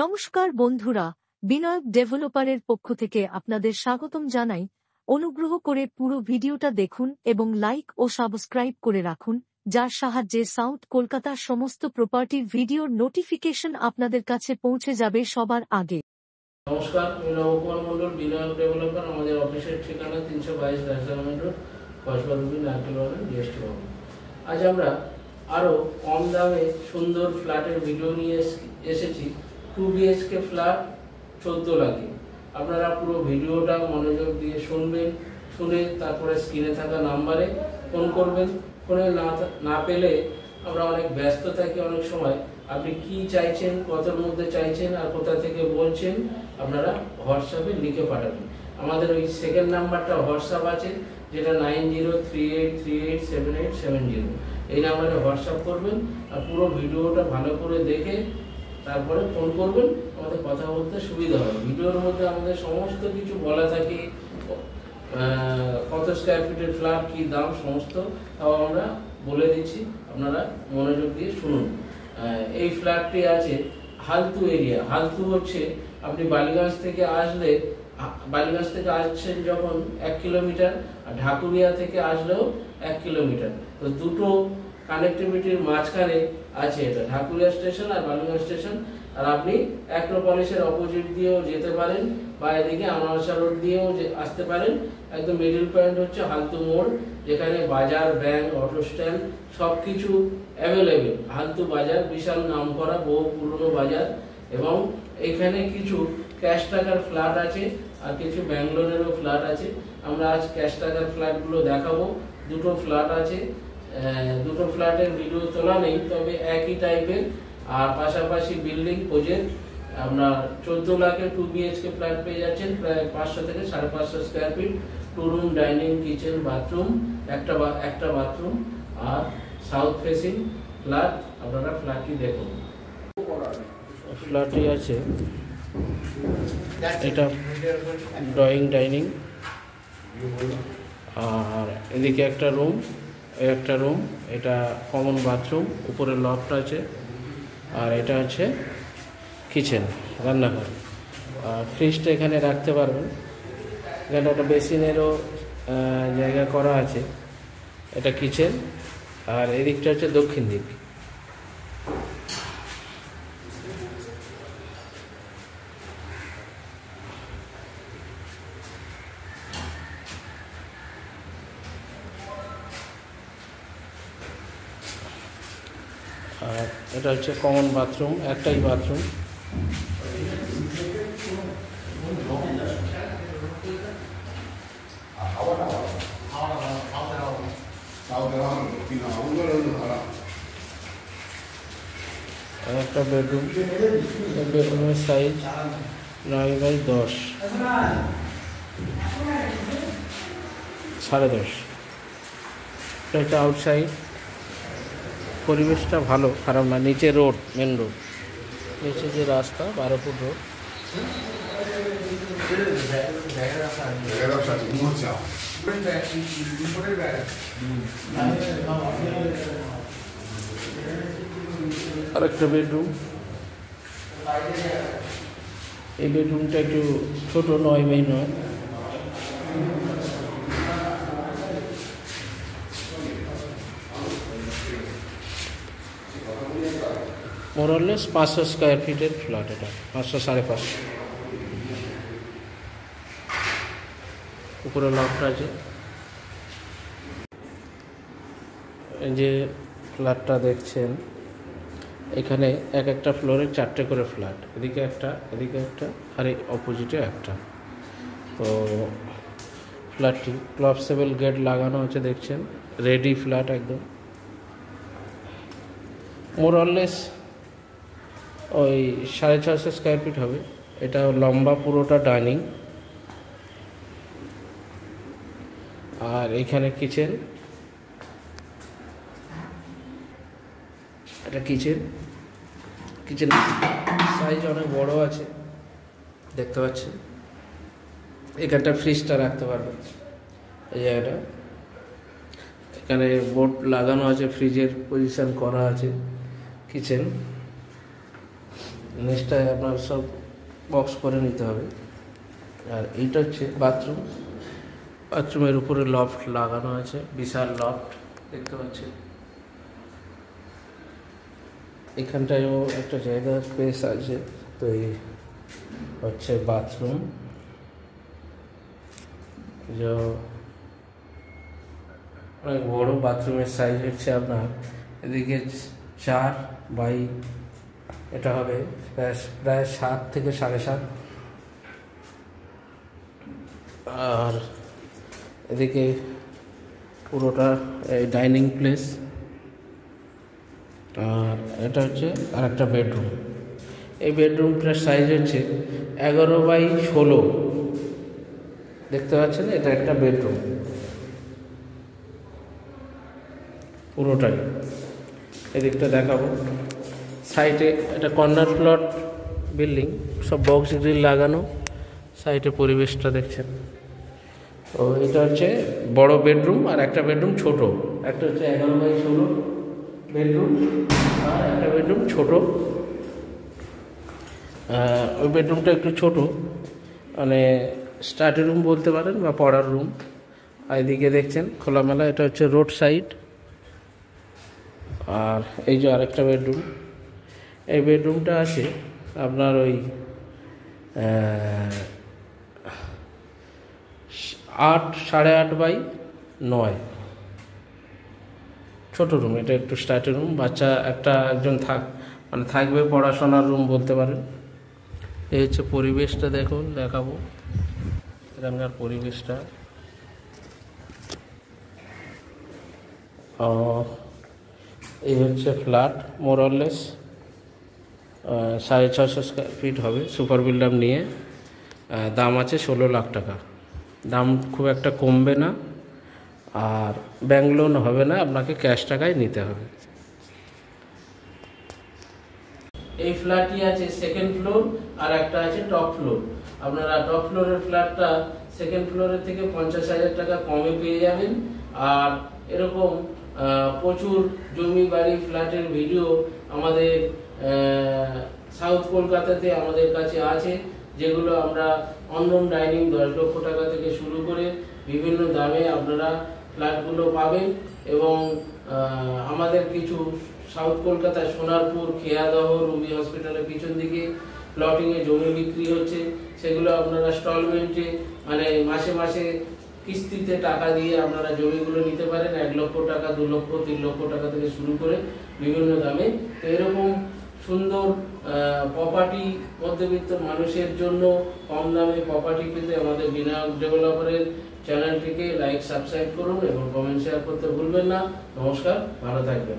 নমস্কার বন্ধুরা, বিনায়ক ডেভেলপারের পক্ষ থেকে আপনাদের স্বাগতম জানাই। অনুগ্রহ করে পুরো ভিডিওটা দেখুন এবং লাইক ও সাবস্ক্রাইব করে রাখুন, যার সাহায্যে সাউথ কলকাতার সমস্ত প্রপার্টির ভিডিওর নোটিফিকেশন আপনাদের কাছে পৌঁছে যাবে সবার আগে। নমস্কার, আমি নবকুমার মন্ডল, বিনায়ক ডেভেলপার। আমাদের অফিসের ঠিকানা 322 রাজধানী রোড, কসবারুবি, নারকেল বাগান, ডিএসটি ভবন। আজ আমরা আরও কম দামে সুন্দর ফ্ল্যাটের ভিডিও নিয়ে এসেছি। 2 BHK ফ্ল্যাট 14 লাখে। আপনারা পুরো ভিডিওটা মনোযোগ দিয়ে শুনবেন, শুনে তারপরে স্ক্রিনে থাকা নাম্বারে ফোন করবেন। ফোনে না পেলে আমরা অনেক ব্যস্ত থাকি অনেক সময়। আপনি কি চাইছেন, কতর মধ্যে চাইছেন আর কোথা থেকে বলছেন, আপনারা হোয়াটসঅ্যাপে লিখে পাঠাবেন। আমাদের ওই সেকেন্ড নাম্বারটা হোয়াটসঅ্যাপ আছে, যেটা 9038387870। এই নাম্বারে হোয়াটসঅ্যাপ করবেন আর পুরো ভিডিওটা ভালো করে দেখে তারপরে ফোন করবেন। আমাদের কথা বলতে সুবিধা হবে। ভিডিওর মধ্যে আমাদের সমস্ত কিছু বলা থাকে, কত স্কোয়ার ফিটের ফ্ল্যাট, কী দাম, সমস্ত তাও আমরা বলে দিচ্ছি। আপনারা মনোযোগ দিয়ে শুনুন। এই ফ্ল্যাটটি আছে হালতু এরিয়া। হালতু হচ্ছে আপনি বালিগঞ্জ থেকে আসছেন যখন 1 কিলোমিটার, আর ঢাকুরিয়া থেকে আসলেও 1 কিলোমিটার। তো দুটো কানেক্টিভিটির মাঝখানে আছে এটা, ঢাকুরিয়া স্টেশন আর বালিগঞ্জ স্টেশন। আর আপনি অ্যাক্রোপলিসের অপোজিট দিয়েও যেতে পারেন বা এদিকে আনোয়ারশাহ রোড দিয়েও আসতে পারেন। একদম মিডিল পয়েন্ট হচ্ছে হালতু মোড়, যেখানে বাজার, ব্যাংক, অটো স্ট্যান্ড সব কিছু অ্যাভেলেবেল। হালতু বাজার বিশাল নামকরা, বহু পুরনো বাজার। এবং এখানে কিছু ক্যাশ টাকার ফ্ল্যাট আছে আর কিছু ব্যাঙ্গালোরেরও ফ্ল্যাট আছে। আমরা আজ ক্যাশ টাকার ফ্ল্যাটগুলো দেখাবো। দুটো ফ্ল্যাট আছে, দুটো ফ্ল্যাটের ভিডিও তোলা নেই, তবে একই টাইপের আর পাশাপাশি বিল্ডিং প্রজেক্ট। আপনার 14 লাখে 2 BHK ফ্ল্যাট পেয়ে যাচ্ছেন, প্রায় 500 থেকে 550 square feet. 2 room, dining, kitchen, bathroom, একটা বাথরুম আর সাউথ ফেসিং ফ্ল্যাট। আপনারা ফ্ল্যাটটি দেখুন। ফ্ল্যাটটি আছে, এটা ড্রয়িং, ডাইনিং, আর এদিকে একটা রুম, এটা কমন বাথরুম, উপরে লফট আছে, আর এটা হচ্ছে কিচেন, রান্নাঘর। আর ফ্রিজটা এখানে রাখতে পারবেন। এখানে একটা বেসিনেরও জায়গা করা আছে। এটা কিচেন, আর এদিকটা হচ্ছে দক্ষিণ দিক। আর এটা হচ্ছে কমন বাথরুম, একটাই বাথরুম। একটা বেডরুম, বেডরুমের সাইজ 9x10, 10.5। এটা হচ্ছে আউটসাইড। পরিবেশটা ভালো, খারাপ না। নিচে রোড, মেন রোড, নিচে যে রাস্তা 12 ফুট রোড। আর একটা বেডরুম। এই বেডরুমটা একটু ছোট, 9x9। মোরলেস 500 স্কোয়ার ফিটের ফ্ল্যাট। এটা 500, 550। উপরে লফট আছে। এই যে ফ্ল্যাটটা দেখছেন, এখানে একটা ফ্লোরে 4টে করে ফ্ল্যাট। এদিকে একটা আর এই অপোজিটে একটা। তো ফ্ল্যাটটি ক্লপসেবল গেট লাগানো আছে, দেখছেন। রেডি ফ্ল্যাট একদম। মোরলেস ওই 650 স্কোয়ার ফিট হবে। এটা লম্বা, পুরোটা ডাইনিং। আর এখানে কিচেন, এটা কিচেন সাইজ অনেক বড় আছে, দেখতে পাচ্ছেন। এখানটা ফ্রিজটা রাখতে পারবেন, এই জায়গাটা। এখানে বোর্ড লাগানো আছে, ফ্রিজের পজিশন করা আছে। কিচেন, নিচটায় আপনার সব বক্স করে নিতে হবে। আর এইটা হচ্ছে বাথরুম। বাথরুমের উপরে লফট লাগানো আছে, বিশাল লফট দেখতে পাচ্ছেন। এখানটায়ও একটা জায়গা স্পেস আছে। তো এই হচ্ছে বাথরুম, যে অনেক বড় বাথরুমের সাইজ হচ্ছে আপনার এদিকে 4 বাই, এটা হবে প্রায় 7 থেকে 7.5। আর এদিকে পুরোটা এই ডাইনিং প্লেস। আর এটা হচ্ছে আর একটা বেডরুম। এই বেডরুমটার সাইজ হচ্ছে 11/16 দেখতে পাচ্ছেন। এটা একটা বেডরুম পুরোটাই। এদিকটা দেখাবো। সাইডে একটা কর্নার প্লট বিল্ডিং, সব বক্স গ্রিল লাগানো। সাইডে পরিবেশটা দেখছেন। তো এটা হচ্ছে বড় বেডরুম, আর একটা বেডরুম ছোট। একটা হচ্ছে 11/16 বেডরুম, আর একটা বেডরুম ছোট। ওই বেডরুমটা একটু ছোট, মানে স্টাডি রুম বলতে পারেন বা পড়ার রুম। আর এদিকে দেখছেন খোলামেলা, এটা হচ্ছে রোড সাইড। আর এই যে আরেকটা বেডরুম। এই বেডরুমটা আছে আপনার ওই 8.5/9 ছোট রুম। এটা একটু স্টাডি রুম, বাচ্চা একজন থাকবে, পড়াশোনার রুম বলতে পারেন। এই হচ্ছে পরিবেশটা, দেখাবো এখানকার পরিবেশটা। এই হচ্ছে ফ্ল্যাট, মোরলেস 650 স্কোয়ার ফিট হবে, সুপার বিল্ডার নিয়ে। দাম আছে 16 লাখ টাকা। দাম খুব একটা কমবে না, আর ব্যাংক লোন হবে না, আপনাকে ক্যাশ টাকায় নিতে হবে। এই ফ্ল্যাটটি আছে সেকেন্ড ফ্লোর, আর একটা আছে টপ ফ্লোর। আপনারা টপ ফ্লোরের ফ্ল্যাটটা সেকেন্ড ফ্লোরের থেকে 50,000 টাকা কমে পেয়ে যাবেন। আর এরকম প্রচুর জমি বাড়ি ফ্ল্যাটের ভিডিও আমাদের সাউথ কলকাতাতে আমাদের কাছে আছে, যেগুলো আমরা অনরুম ডাইনিং 10 লক্ষ টাকা থেকে শুরু করে বিভিন্ন দামে আপনারা ফ্ল্যাটগুলো পাবেন। এবং আমাদের কিছু সাউথ কলকাতায় সোনারপুর, খেয়াদহ, রুবি হসপিটালের পিছন দিকে প্লটিংয়ে জমি বিক্রি হচ্ছে। সেগুলো আপনারা স্টলমেন্টে, মানে মাসে মাসে কিস্তিতে টাকা দিয়ে আপনারা জমিগুলো নিতে পারেন। 1 লক্ষ টাকা, 2 লক্ষ, 3 লক্ষ টাকা থেকে শুরু করে বিভিন্ন দামে। তো এরকম সুন্দর প্রপার্টি মধ্যবিত্ত মানুষের জন্য কম দামে প্রপার্টি পেতে আমাদের বিনায়ক ডেভেলপারের চ্যানেলটিকে লাইক, সাবস্ক্রাইব করুন এবং কমেন্ট শেয়ার করতে ভুলবেন না। নমস্কার, ভালো থাকবেন।